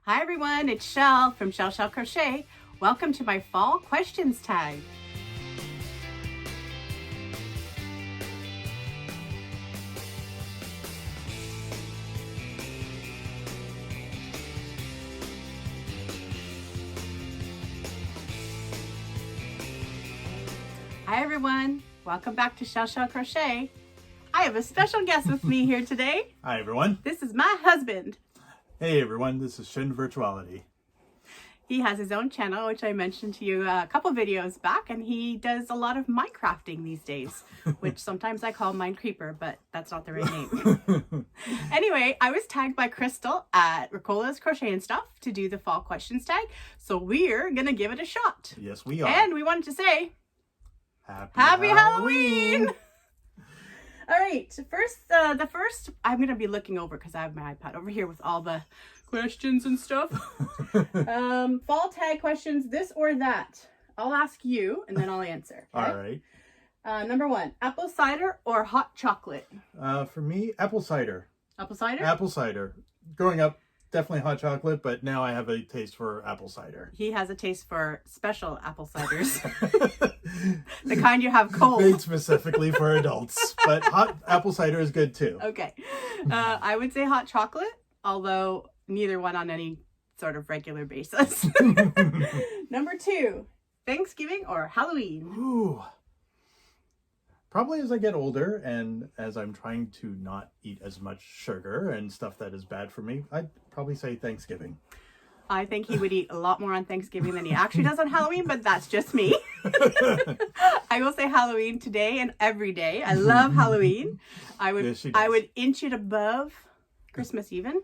Hi everyone, it's Chelle from Chelle Crochet. Welcome to my fall questions tag. Hi everyone, welcome back to Chelle Crochet. I have a special guest with me here today. Hi everyone. This is my husband. Hey everyone, this is Shin Virtuality. He has his own channel, which I mentioned to you a couple videos back, and he does a lot of Minecrafting these days, which sometimes I call Mine Creeper, but that's not the right name. Anyway, I was tagged by Crystal at Ricola's Crochet and Stuff to do the fall questions tag, so we're gonna give it a shot. Yes, we are. And we wanted to say, Happy Halloween! All right, the first, I'm going to be looking over because I have my iPad over here with all the questions and stuff. Fall tag questions, this or that. I'll ask you and then I'll answer. Okay? All right. Number one, apple cider or hot chocolate? For me, apple cider. Apple cider? Apple cider. Growing up, definitely hot chocolate, but now I have a taste for apple cider. He has a taste for special apple ciders. The kind you have cold. Made specifically for adults, but hot apple cider is good too. Okay. I would say hot chocolate, although neither one on any sort of regular basis. Number two, Thanksgiving or Halloween? Ooh. Probably as I get older and as I'm trying to not eat as much sugar and stuff that is bad for me, I'd probably say Thanksgiving. I think he would eat a lot more on Thanksgiving than he actually does on Halloween, but that's just me. I will say Halloween today and every day. I love Halloween. I would inch it above Christmas even.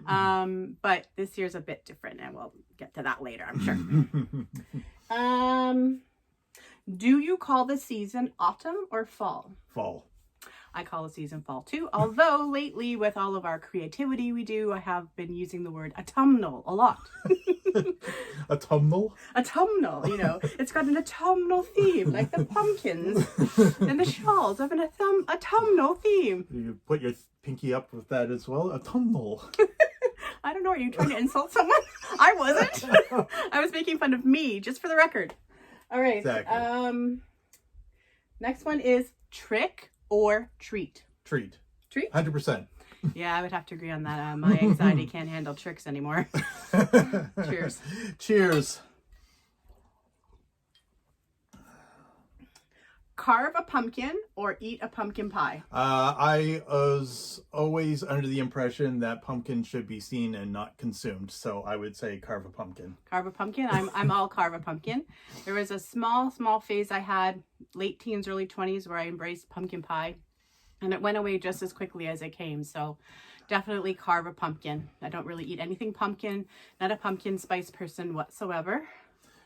But this year's a bit different and we'll get to that later, I'm sure. Do you call the season autumn or fall? Fall. I call the season fall too. Although lately with all of our creativity we do, I have been using the word autumnal a lot. Autumnal? Autumnal, you know. It's got an autumnal theme, like the pumpkins and the shawls have an autumnal theme. You put your pinky up with that as well? Autumnal. I don't know, are you trying to insult someone? I wasn't. I was making fun of me, just for the record. All right. Exactly. Next one is trick or treat? Treat. Treat? 100%. Yeah, I would have to agree on that. My anxiety can't handle tricks anymore. Cheers. Cheers. Carve a pumpkin or eat a pumpkin pie? I was always under the impression that pumpkin should be seen and not consumed, so I would say carve a pumpkin. Carve a pumpkin. I'm all carve a pumpkin. There was a small phase I had, late teens, early 20s, where I embraced pumpkin pie, and it went away just as quickly as it came. So definitely carve a pumpkin. I don't really eat anything pumpkin. Not a pumpkin spice person whatsoever.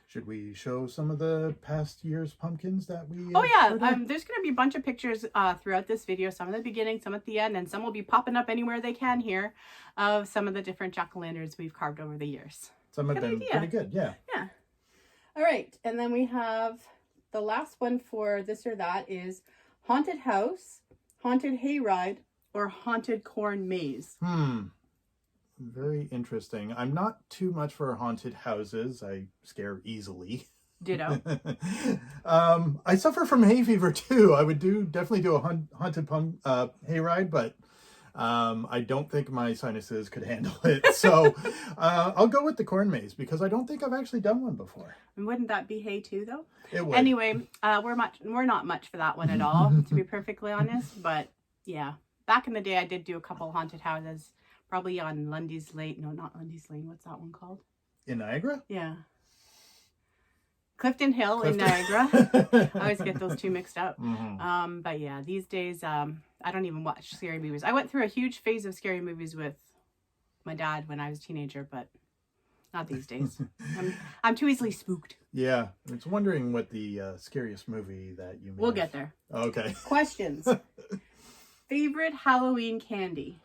Should we show some of the past year's pumpkins that we... Oh yeah, there's going to be a bunch of pictures throughout this video, some at the beginning, some at the end, and some will be popping up anywhere they can here of some of the different jack-o'-lanterns we've carved over the years. Some have been pretty good, yeah. Yeah. All right, and then we have the last one for this or that is haunted house, haunted hayride, or haunted corn maze. Very interesting. I'm not too much for haunted houses. I scare easily. Ditto. I suffer from hay fever too. I would definitely do a haunted hayride, but I don't think my sinuses could handle it. So I'll go with the corn maze because I don't think I've actually done one before. And wouldn't that be hay too, though? It would. Anyway, we're not much for that one at all, to be perfectly honest. But yeah, back in the day, I did do a couple haunted houses. Probably on Lundy's Lane. No, not Lundy's Lane. What's that one called? In Niagara? Yeah. Clifton Hill in Niagara. I always get those two mixed up. But yeah, these days, I don't even watch scary movies. I went through a huge phase of scary movies with my dad when I was a teenager, but not these days. I'm too easily spooked. Yeah. I was wondering what the scariest movie that you made. We'll get there. Okay. Questions. Favorite Halloween candy?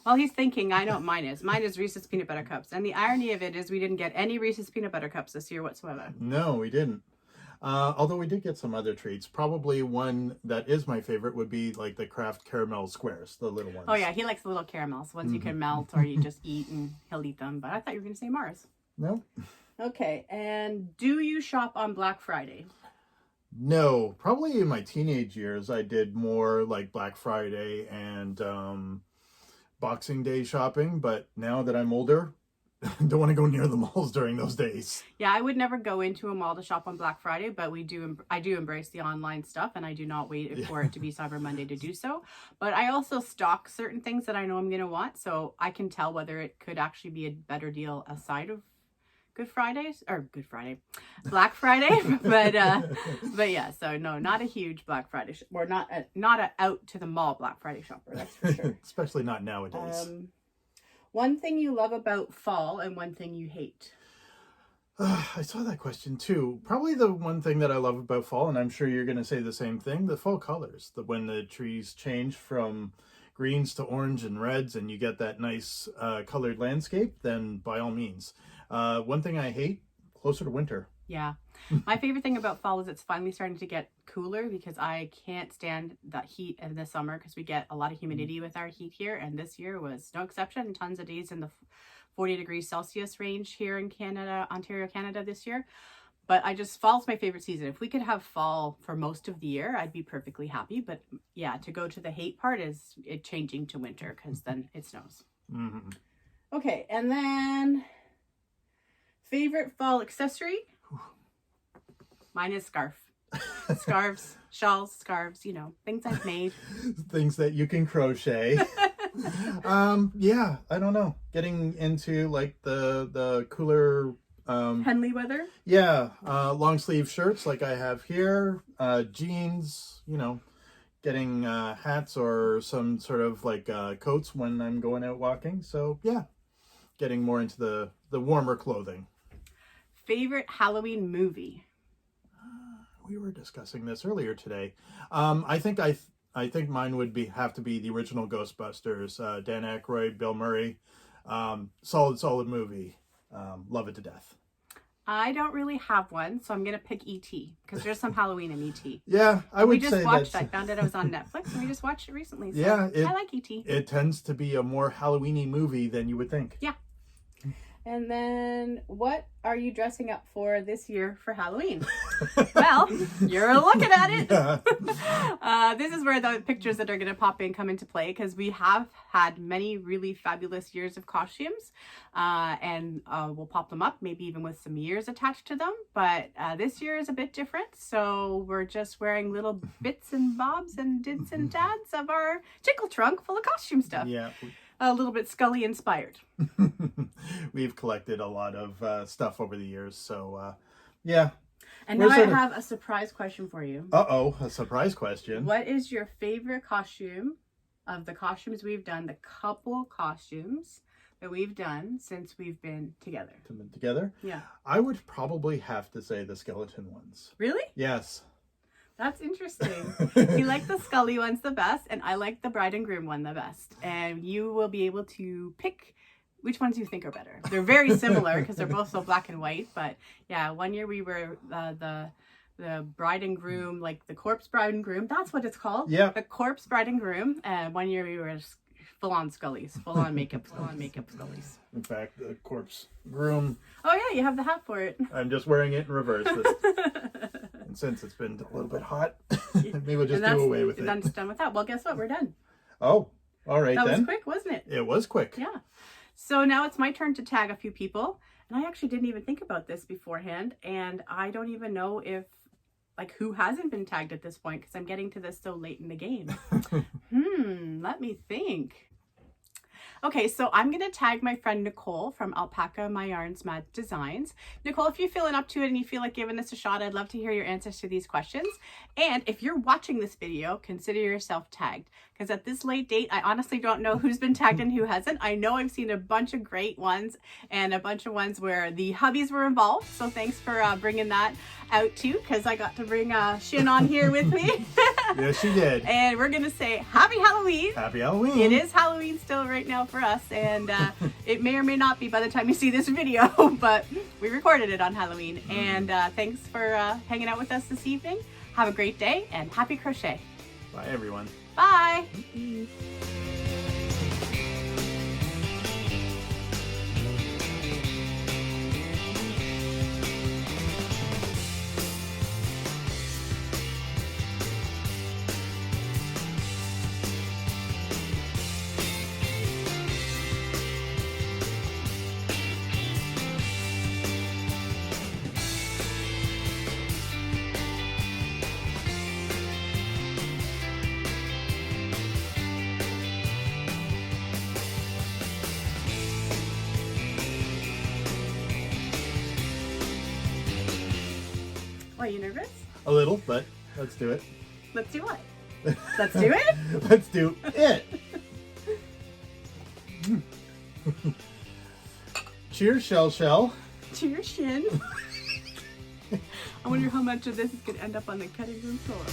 Well, he's thinking, I know what mine is. Mine is Reese's Peanut Butter Cups. And the irony of it is we didn't get any Reese's Peanut Butter Cups this year whatsoever. No, we didn't. Although we did get some other treats. Probably one that is my favorite would be like the Kraft caramel squares, the little ones. Oh yeah, he likes the little caramels, ones you can melt or you just eat and he'll eat them. But I thought you were going to say Mars. No. Okay, and do you shop on Black Friday? No, probably in my teenage years I did more like Black Friday and Boxing Day shopping, but now that I'm older, don't want to go near the malls during those days. Yeah, I would never go into a mall to shop on Black Friday, but I do embrace the online stuff, and I do not wait for it to be Cyber Monday to do so. But I also stock certain things that I know I'm going to want, so I can tell whether it could actually be a better deal aside of Black Friday. but yeah, so no, not a huge Black Friday or not a out to the mall Black Friday shopper, that's for sure. Especially not nowadays. One thing you love about fall and one thing you hate. I saw that question too. Probably the one thing that I love about fall, and I'm sure you're going to say the same thing, the fall colors. When the trees change from greens to orange and reds and you get that nice colored landscape, then by all means. One thing I hate, closer to winter. Yeah. My favorite thing about fall is it's finally starting to get cooler because I can't stand that heat in the summer because we get a lot of humidity with our heat here. And this year was no exception. Tons of days in the 40 degrees Celsius range here in Canada, Ontario, Canada this year. But fall's my favorite season. If we could have fall for most of the year, I'd be perfectly happy. But yeah, to go to the hate part is it changing to winter because then it snows. Mm-hmm. Okay, and then favorite fall accessory? Mine is scarf. Scarves, shawls, scarves, things I've made. Things that you can crochet. Yeah, I don't know. Getting into like the cooler Henley weather? Yeah, long sleeve shirts like I have here, jeans, getting hats or some sort of like coats when I'm going out walking. So yeah, getting more into the warmer clothing. Favorite Halloween movie? We were discussing this earlier today. I think mine would have to be the original Ghostbusters. Dan Aykroyd, Bill Murray. Solid movie. Love it to death. I don't really have one, so I'm going to pick E.T. because there's some Halloween in E.T. Yeah, I would say we just watched it. I found it was on Netflix, and we just watched it recently. So yeah, I like E.T. It tends to be a more Halloween-y movie than you would think. Yeah. And then, what are you dressing up for this year for Halloween? Well, you're looking at it. Yeah. This is where the pictures that are going to pop in come into play because we have had many really fabulous years of costumes. And we'll pop them up, maybe even with some years attached to them. But this year is a bit different. So we're just wearing little bits and bobs and dids and dads of our tickle trunk full of costume stuff. Yeah. A little bit Scully inspired. We've collected a lot of stuff over the years, so yeah. And now I have a surprise question for you. Uh-oh, a surprise question. What is your favorite costume of the costumes we've done, the couple costumes that we've done since we've been together? Together? Yeah. I would probably have to say the skeleton ones. Really? Yes. That's interesting. You like the Scully ones the best, and I like the bride and groom one the best. And you will be able to pick which ones you think are better. They're very similar because they're both so black and white. But yeah, one year we were the bride and groom, like the corpse bride and groom. That's what it's called. Yeah. The corpse bride and groom. And one year we were full-on Scullys, full-on makeup Scullys. In fact, the corpse groom. Oh yeah, you have the hat for it. I'm just wearing it in reverse. And since it's been a little bit hot, maybe we'll just do away with it. That's done with that. Well, guess what? We're done. Oh, all right then. That was quick, wasn't it? It was quick. Yeah. So now it's my turn to tag a few people. And I actually didn't even think about this beforehand. And I don't even know who hasn't been tagged at this point because I'm getting to this so late in the game. Let me think. Okay, so I'm going to tag my friend Nicole from Alpaca, My Yarns, Madzdesigns. Nicole, if you're feeling up to it and you feel like giving this a shot, I'd love to hear your answers to these questions. And if you're watching this video, consider yourself tagged. Because at this late date, I honestly don't know who's been tagged and who hasn't. I know I've seen a bunch of great ones and a bunch of ones where the hubbies were involved. So thanks for bringing that out too, because I got to bring Shin on here with me. Yes, she did. And we're going to say Happy Halloween. Happy Halloween. It is Halloween still right now for us. And it may or may not be by the time you see this video, but We recorded it on Halloween. And thanks for hanging out with us this evening. Have a great day and happy crochet. Bye, everyone. Bye. Are you nervous? A little, but let's do it. Let's do what? Let's do it? Let's do it. Cheers, Chelle. Cheers, Shin. I wonder how much of this is going to end up on the cutting room floor.